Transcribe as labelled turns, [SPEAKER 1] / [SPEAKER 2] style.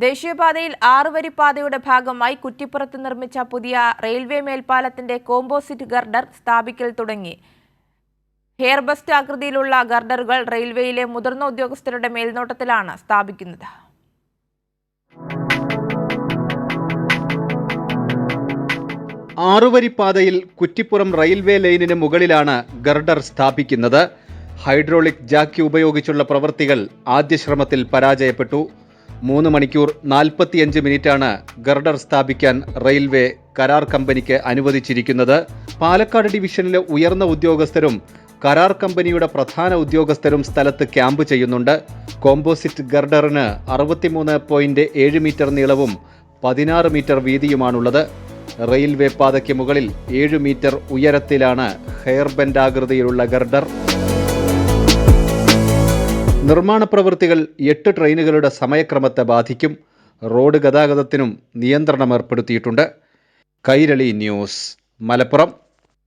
[SPEAKER 1] ദേശീയപാതയിൽ 6 വരി പാതയുടെ ഭാഗമായി കുറ്റിപ്പുറത്ത് നിർമ്മിച്ച പുതിയ റെയിൽവേ മേൽപ്പാലത്തിന്റെ കോമ്പോസിറ്റ് ഗർഡർ സ്ഥാപിക്കൽ തുടങ്ങി. ഹെയർബസ്റ്റ് ആകൃതിയിലുള്ള ഗർഡറുകൾ റെയിൽവേയിലെ മുതിർന്ന ഉദ്യോഗസ്ഥരുടെ മേൽനോട്ടത്തിലാണ് സ്ഥാപിക്കുന്നത്.
[SPEAKER 2] ആറുവരി പാതയിൽ കുറ്റിപ്പുറം റെയിൽവേ ലൈനിന് മുകളിലാണ് ഗർഡർ സ്ഥാപിക്കുന്നത്. ഹൈഡ്രോളിക് ജാക്കി ഉപയോഗിച്ചുള്ള പ്രവൃത്തികൾ ആദ്യ ശ്രമത്തിൽ പരാജയപ്പെട്ടു. 3 മണിക്കൂർ 45 മിനിറ്റാണ് ഗർഡർ സ്ഥാപിക്കാൻ റെയിൽവേ കരാർ കമ്പനിക്ക് അനുവദിച്ചിരിക്കുന്നത്. പാലക്കാട് ഡിവിഷനിലെ ഉയർന്ന ഉദ്യോഗസ്ഥരും കരാർ കമ്പനിയുടെ പ്രധാന ഉദ്യോഗസ്ഥരും സ്ഥലത്ത് ക്യാമ്പ് ചെയ്യുന്നുണ്ട്. കോമ്പോസിറ്റ് ഗർഡറിന് 63.7 മീറ്റർ നീളവും 16 മീറ്റർ വീതിയുമാണുള്ളത്. റെയിൽവേ പാതയ്ക്ക് മുകളിൽ 7 മീറ്റർ ഉയരത്തിലാണ് ഹെയർ ബെൻഡ് ആകൃതിയിലുള്ള ഗർഡർ. നിർമ്മാണ പ്രവൃത്തികൾ 8 ട്രെയിനുകളുടെ സമയക്രമത്തെ ബാധിക്കും. റോഡ് ഗതാഗതത്തിനും നിയന്ത്രണം ഏർപ്പെടുത്തിയിട്ടുണ്ട്. കൈരളി ന്യൂസ്, മലപ്പുറം.